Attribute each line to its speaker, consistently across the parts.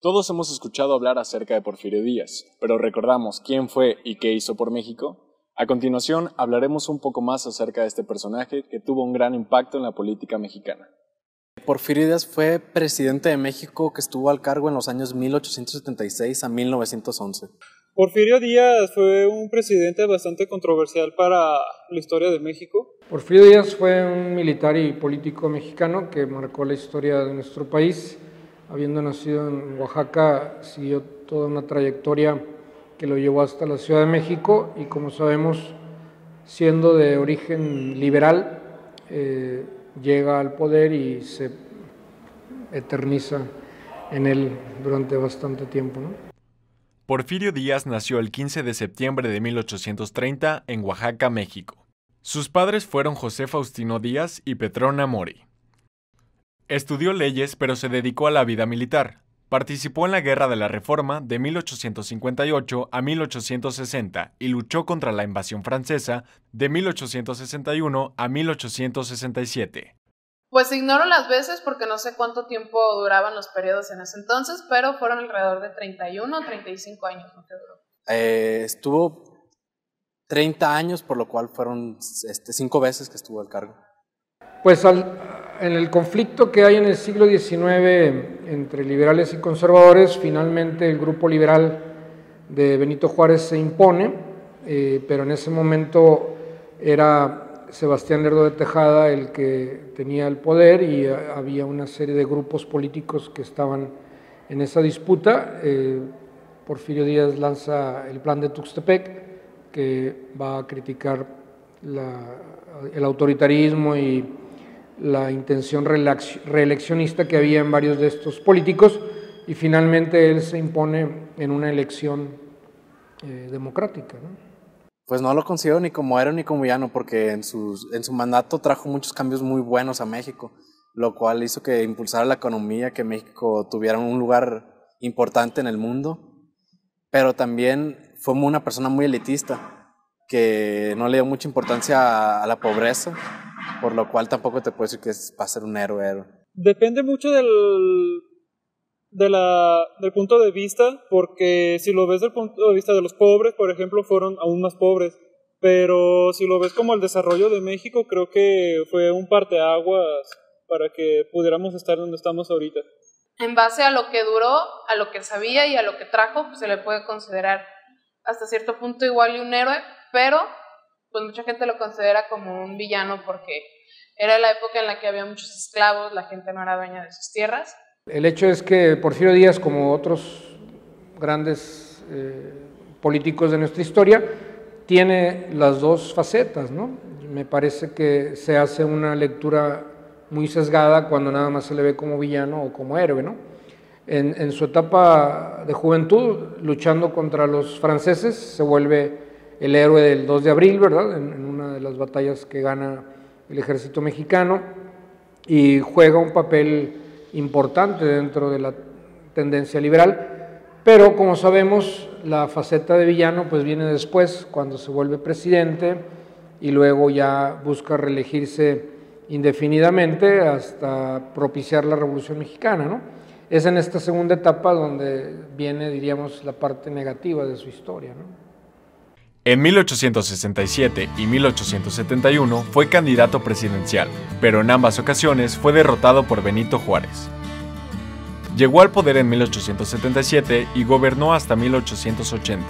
Speaker 1: Todos hemos escuchado hablar acerca de Porfirio Díaz, pero ¿recordamos quién fue y qué hizo por México? A continuación hablaremos un poco más acerca de este personaje que tuvo un gran impacto en la política mexicana.
Speaker 2: Porfirio Díaz fue presidente de México que estuvo al cargo en los años 1876 a 1911.
Speaker 3: Porfirio Díaz fue un presidente bastante controversial para la historia de México.
Speaker 4: Porfirio Díaz fue un militar y político mexicano que marcó la historia de nuestro país. Habiendo nacido en Oaxaca, siguió toda una trayectoria que lo llevó hasta la Ciudad de México y, como sabemos, siendo de origen liberal, llega al poder y se eterniza en él durante bastante tiempo, ¿no?
Speaker 5: Porfirio Díaz nació el 15 de septiembre de 1830 en Oaxaca, México. Sus padres fueron José Faustino Díaz y Petrona Mori. Estudió leyes, pero se dedicó a la vida militar. Participó en la Guerra de la Reforma de 1858 a 1860 y luchó contra la invasión francesa de 1861 a 1867.
Speaker 6: Pues ignoro las veces porque no sé cuánto tiempo duraban los periodos en ese entonces, pero fueron alrededor de 31 o 35 años, ¿no te duró?
Speaker 2: Estuvo 30 años, por lo cual fueron 5 veces que estuvo al cargo.
Speaker 4: Pues en el conflicto que hay en el siglo XIX entre liberales y conservadores, finalmente el grupo liberal de Benito Juárez se impone, pero en ese momento era Sebastián Lerdo de Tejada el que tenía el poder y había una serie de grupos políticos que estaban en esa disputa. Porfirio Díaz lanza el plan de Tuxtepec, que va a criticar el autoritarismo y la intención reeleccionista que había en varios de estos políticos, y finalmente él se impone en una elección democrática, ¿no?
Speaker 2: Pues no lo considero ni como héroe ni como villano, porque en su mandato trajo muchos cambios muy buenos a México, lo cual hizo que impulsara la economía, que México tuviera un lugar importante en el mundo, pero también fue una persona muy elitista, que no le dio mucha importancia a la pobreza, por lo cual tampoco te puedo decir que va a ser un héroe.
Speaker 3: Depende mucho del punto de vista, porque si lo ves del punto de vista de los pobres, por ejemplo, fueron aún más pobres, pero si lo ves como el desarrollo de México, creo que fue un parteaguas para que pudiéramos estar donde estamos ahorita.
Speaker 6: En base a lo que duró, a lo que sabía y a lo que trajo, pues se le puede considerar hasta cierto punto igual y un héroe, pero pues mucha gente lo considera como un villano porque era la época en la que había muchos esclavos, la gente no era dueña de sus tierras.
Speaker 4: El hecho es que Porfirio Díaz, como otros grandes políticos de nuestra historia, tiene las dos facetas, ¿no? Me parece que se hace una lectura muy sesgada cuando nada más se le ve como villano o como héroe, ¿no? En su etapa de juventud, luchando contra los franceses, se vuelve el héroe del 2 de abril, ¿verdad? En una de las batallas que gana el ejército mexicano, y juega un papel importante dentro de la tendencia liberal, pero como sabemos, la faceta de villano pues viene después, cuando se vuelve presidente y luego ya busca reelegirse indefinidamente hasta propiciar la Revolución Mexicana, ¿no? Es en esta segunda etapa donde viene, diríamos, la parte negativa de su historia, ¿no?
Speaker 5: En 1867 y 1871 fue candidato presidencial, pero en ambas ocasiones fue derrotado por Benito Juárez. Llegó al poder en 1877 y gobernó hasta 1880.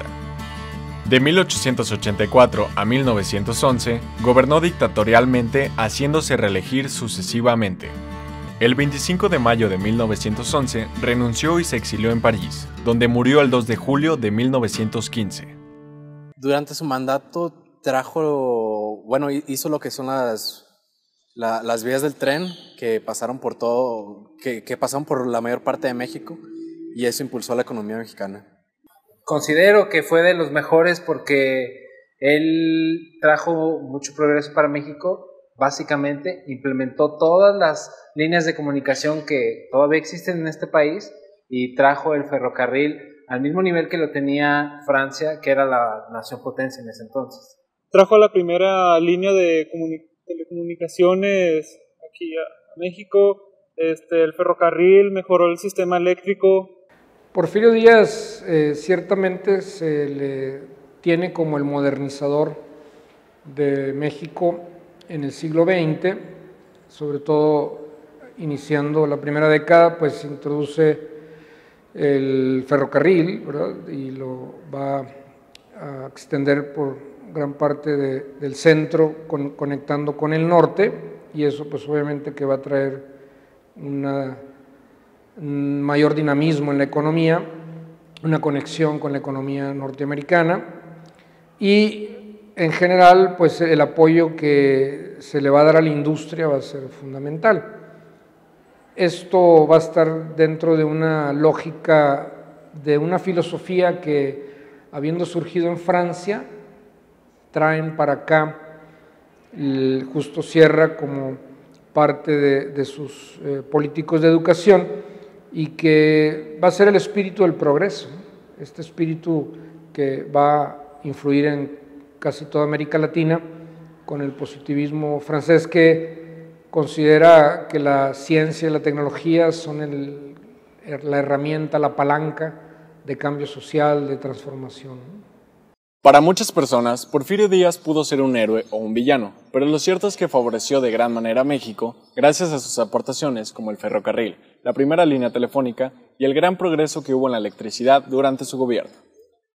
Speaker 5: De 1884 a 1911, gobernó dictatorialmente, haciéndose reelegir sucesivamente. El 25 de mayo de 1911 renunció y se exilió en París, donde murió el 2 de julio de 1915.
Speaker 2: Durante su mandato hizo lo que son las vías del tren que pasaron por que pasaron por la mayor parte de México, y eso impulsó la economía mexicana.
Speaker 7: Considero que fue de los mejores porque él trajo mucho progreso para México. Básicamente implementó todas las líneas de comunicación que todavía existen en este país y trajo el ferrocarril al mismo nivel que lo tenía Francia, que era la nación potencia en ese entonces.
Speaker 3: Trajo la primera línea de telecomunicaciones aquí a México, el ferrocarril, mejoró el sistema eléctrico.
Speaker 4: Porfirio Díaz ciertamente se le tiene como el modernizador de México en el siglo XX, sobre todo iniciando la primera década, pues introduce el ferrocarril, ¿verdad? Y lo va a extender por gran parte del centro, conectando con el norte, y eso pues obviamente que va a traer un mayor dinamismo en la economía, una conexión con la economía norteamericana, y en general pues el apoyo que se le va a dar a la industria va a ser fundamental. Esto va a estar dentro de una lógica, de una filosofía que, habiendo surgido en Francia, traen para acá el Justo Sierra como parte de sus políticos de educación, y que va a ser el espíritu del progreso, este espíritu que va a influir en casi toda América Latina con el positivismo francés, que considera que la ciencia y la tecnología son la herramienta, la palanca de cambio social, de transformación.
Speaker 1: Para muchas personas, Porfirio Díaz pudo ser un héroe o un villano, pero lo cierto es que favoreció de gran manera a México gracias a sus aportaciones como el ferrocarril, la primera línea telefónica y el gran progreso que hubo en la electricidad durante su gobierno.